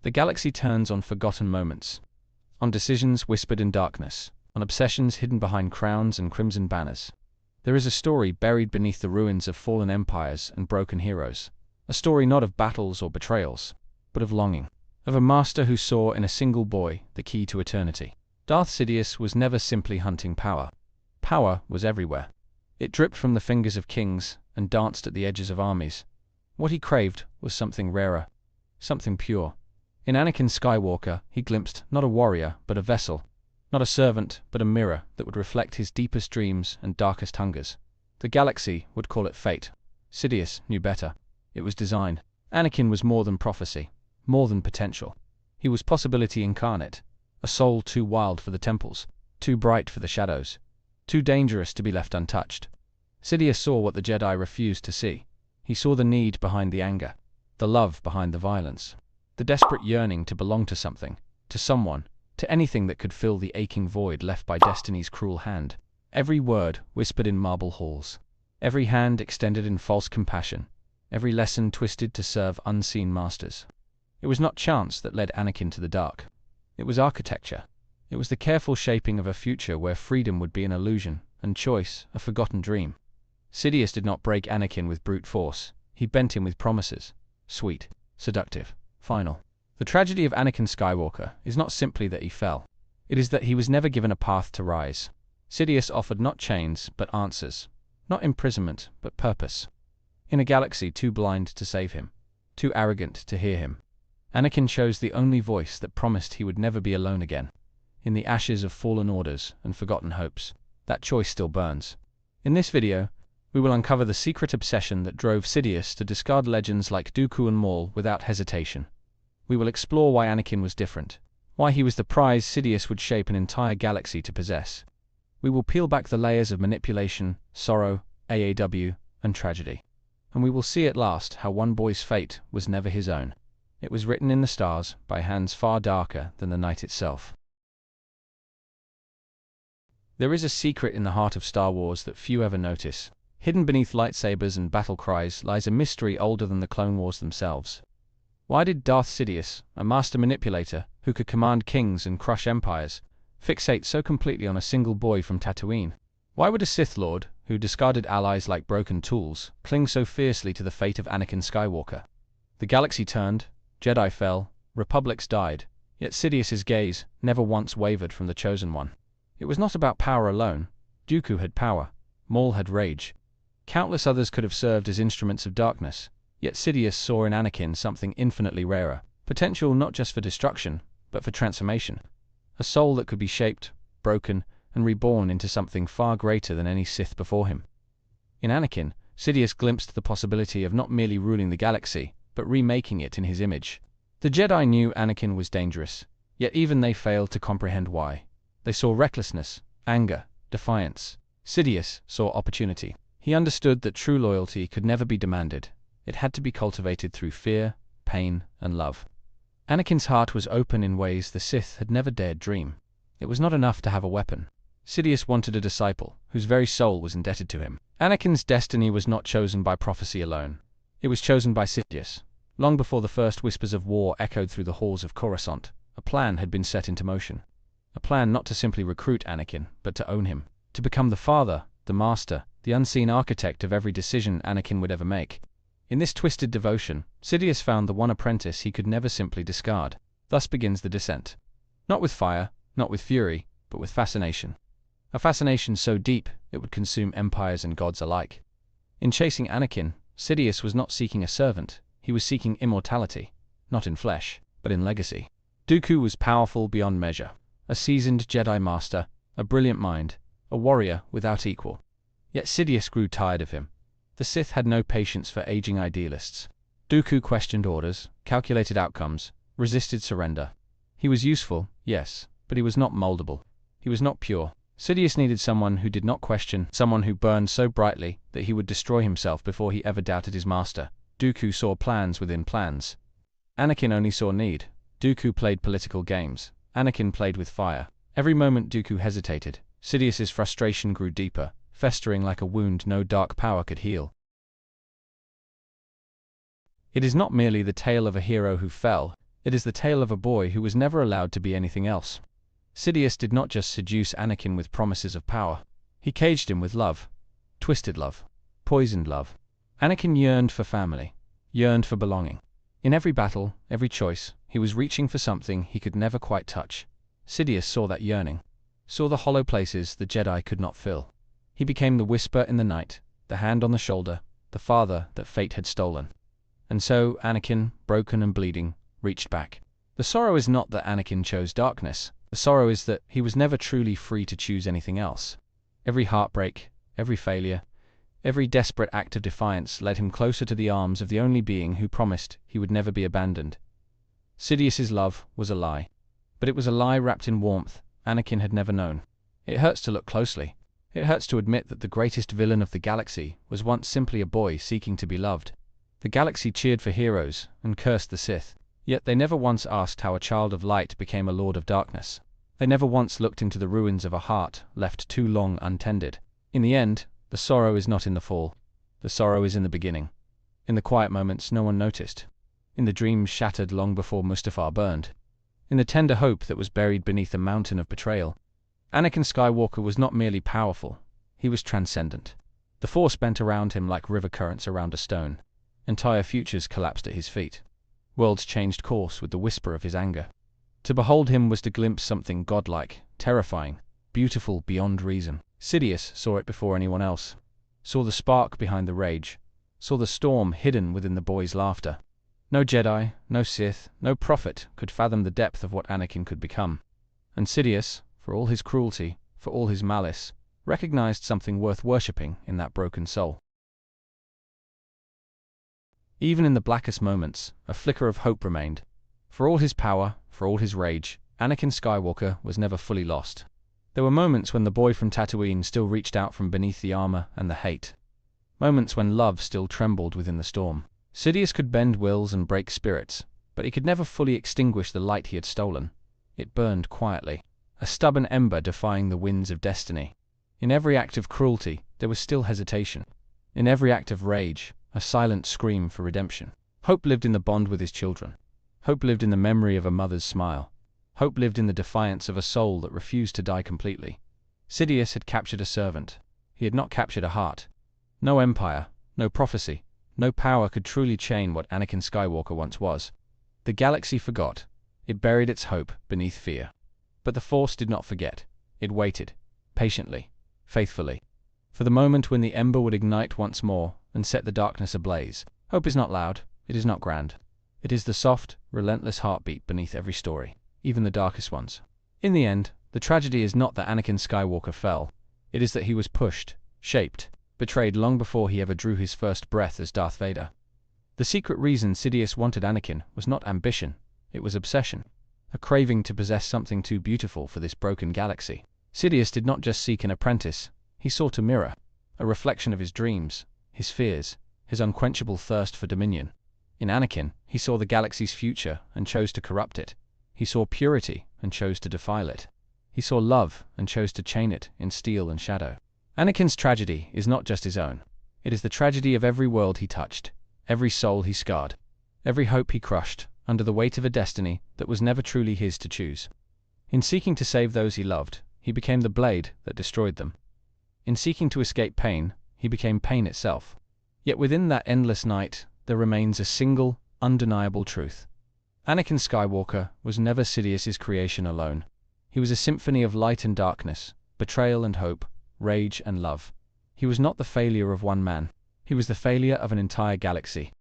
The galaxy turns on forgotten moments, on decisions whispered in darkness, on obsessions hidden behind crowns and crimson banners. There is a story buried beneath the ruins of fallen empires and broken heroes. A story not of battles or betrayals, but of longing. Of a master who saw in a single boy the key to eternity. Darth Sidious was never simply hunting power. Power was everywhere. It dripped from the fingers of kings and danced at the edges of armies. What he craved was something rarer, something pure. In Anakin Skywalker, he glimpsed not a warrior, but a vessel. Not a servant, but a mirror that would reflect his deepest dreams and darkest hungers. The galaxy would call it fate. Sidious knew better. It was design. Anakin was more than prophecy, more than potential. He was possibility incarnate, a soul too wild for the temples, too bright for the shadows, too dangerous to be left untouched. Sidious saw what the Jedi refused to see. He saw the need behind the anger, the love behind the violence, the desperate yearning to belong to something, to someone, to anything that could fill the aching void left by destiny's cruel hand. Every word whispered in marble halls, every hand extended in false compassion, every lesson twisted to serve unseen masters. It was not chance that led Anakin to the dark. It was architecture. It was the careful shaping of a future where freedom would be an illusion, and choice a forgotten dream. Sidious did not break Anakin with brute force. He bent him with promises. Sweet, seductive, final. The tragedy of Anakin Skywalker is not simply that he fell. It is that he was never given a path to rise. Sidious offered not chains, but answers. Not imprisonment, but purpose. In a galaxy too blind to save him, too arrogant to hear him, Anakin chose the only voice that promised he would never be alone again. In the ashes of fallen orders and forgotten hopes, that choice still burns. In this video, we will uncover the secret obsession that drove Sidious to discard legends like Dooku and Maul without hesitation. We will explore why Anakin was different, why he was the prize Sidious would shape an entire galaxy to possess. We will peel back the layers of manipulation, sorrow, AAW, and tragedy. And we will see at last how one boy's fate was never his own. It was written in the stars by hands far darker than the night itself. There is a secret in the heart of Star Wars that few ever notice. Hidden beneath lightsabers and battle cries lies a mystery older than the Clone Wars themselves. Why did Darth Sidious, a master manipulator who could command kings and crush empires, fixate so completely on a single boy from Tatooine? Why would a Sith Lord, who discarded allies like broken tools, cling so fiercely to the fate of Anakin Skywalker? The galaxy turned, Jedi fell, republics died, yet Sidious's gaze never once wavered from the Chosen One. It was not about power alone. Dooku had power, Maul had rage. Countless others could have served as instruments of darkness, yet Sidious saw in Anakin something infinitely rarer, potential not just for destruction, but for transformation. A soul that could be shaped, broken, and reborn into something far greater than any Sith before him. In Anakin, Sidious glimpsed the possibility of not merely ruling the galaxy, but remaking it in his image. The Jedi knew Anakin was dangerous, yet even they failed to comprehend why. They saw recklessness, anger, defiance. Sidious saw opportunity. He understood that true loyalty could never be demanded. It had to be cultivated through fear, pain, and love. Anakin's heart was open in ways the Sith had never dared dream. It was not enough to have a weapon. Sidious wanted a disciple, whose very soul was indebted to him. Anakin's destiny was not chosen by prophecy alone. It was chosen by Sidious. Long before the first whispers of war echoed through the halls of Coruscant, a plan had been set into motion. A plan not to simply recruit Anakin, but to own him. To become the father, the master, the unseen architect of every decision Anakin would ever make. In this twisted devotion, Sidious found the one apprentice he could never simply discard. Thus begins the descent. Not with fire, not with fury, but with fascination. A fascination so deep, it would consume empires and gods alike. In chasing Anakin, Sidious was not seeking a servant. He was seeking immortality, not in flesh, but in legacy. Dooku was powerful beyond measure. A seasoned Jedi master, a brilliant mind, a warrior without equal. Yet Sidious grew tired of him. The Sith had no patience for aging idealists. Dooku questioned orders, calculated outcomes, resisted surrender. He was useful, yes, but he was not moldable. He was not pure. Sidious needed someone who did not question, someone who burned so brightly that he would destroy himself before he ever doubted his master. Dooku saw plans within plans. Anakin only saw need. Dooku played political games. Anakin played with fire. Every moment Dooku hesitated, Sidious's frustration grew deeper, festering like a wound no dark power could heal. It is not merely the tale of a hero who fell, It is the tale of a boy who was never allowed to be anything else. Sidious did not just seduce Anakin with promises of power. He caged him with love. Twisted love. Poisoned love. Anakin yearned for family. Yearned for belonging. In every battle, every choice, he was reaching for something he could never quite touch. Sidious saw that yearning. Saw the hollow places the Jedi could not fill. He became the whisper in the night, the hand on the shoulder, the father that fate had stolen. And so Anakin, broken and bleeding, reached back. The sorrow is not that Anakin chose darkness. The sorrow is that he was never truly free to choose anything else. Every heartbreak, every failure, every desperate act of defiance led him closer to the arms of the only being who promised he would never be abandoned. Sidious's love was a lie. But it was a lie wrapped in warmth Anakin had never known. It hurts to look closely. It hurts to admit that the greatest villain of the galaxy was once simply a boy seeking to be loved. The galaxy cheered for heroes and cursed the Sith. Yet they never once asked how a child of light became a lord of darkness. They never once looked into the ruins of a heart left too long untended. In the end, the sorrow is not in the fall. The sorrow is in the beginning. In the quiet moments no one noticed. In the dreams shattered long before Mustafar burned. In the tender hope that was buried beneath a mountain of betrayal. Anakin Skywalker was not merely powerful. He was transcendent. The Force bent around him like river currents around a stone. Entire futures collapsed at his feet. Worlds changed course with the whisper of his anger. To behold him was to glimpse something godlike, terrifying, beautiful beyond reason. Sidious saw it before anyone else. Saw the spark behind the rage. Saw the storm hidden within the boy's laughter. No Jedi, no Sith, no prophet could fathom the depth of what Anakin could become. And Sidious, for all his cruelty, for all his malice, recognized something worth worshipping in that broken soul. Even in the blackest moments, a flicker of hope remained. For all his power, for all his rage, Anakin Skywalker was never fully lost. There were moments when the boy from Tatooine still reached out from beneath the armor and the hate. Moments when love still trembled within the storm. Sidious could bend wills and break spirits, but he could never fully extinguish the light he had stolen. It burned quietly, a stubborn ember defying the winds of destiny. In every act of cruelty, there was still hesitation. In every act of rage, a silent scream for redemption. Hope lived in the bond with his children. Hope lived in the memory of a mother's smile. Hope lived in the defiance of a soul that refused to die completely. Sidious had captured a servant. He had not captured a heart. No empire, no prophecy, no power could truly chain what Anakin Skywalker once was. The galaxy forgot. It buried its hope beneath fear. But the Force did not forget. It waited, patiently, faithfully, for the moment when the ember would ignite once more and set the darkness ablaze. Hope is not loud. It is not grand. It is the soft, relentless heartbeat beneath every story, even the darkest ones. In the end, the tragedy is not that Anakin Skywalker fell. It is that he was pushed, shaped, betrayed long before he ever drew his first breath as Darth Vader. The secret reason Sidious wanted Anakin was not ambition, it was obsession. A craving to possess something too beautiful for this broken galaxy. Sidious did not just seek an apprentice, he sought a mirror, a reflection of his dreams, his fears, his unquenchable thirst for dominion. In Anakin, he saw the galaxy's future and chose to corrupt it. He saw purity and chose to defile it. He saw love and chose to chain it in steel and shadow. Anakin's tragedy is not just his own. It is the tragedy of every world he touched, every soul he scarred, every hope he crushed, under the weight of a destiny that was never truly his to choose. In seeking to save those he loved, he became the blade that destroyed them. In seeking to escape pain, he became pain itself. Yet within that endless night, there remains a single, undeniable truth. Anakin Skywalker was never Sidious's creation alone. He was a symphony of light and darkness, betrayal and hope, rage and love. He was not the failure of one man. He was the failure of an entire galaxy.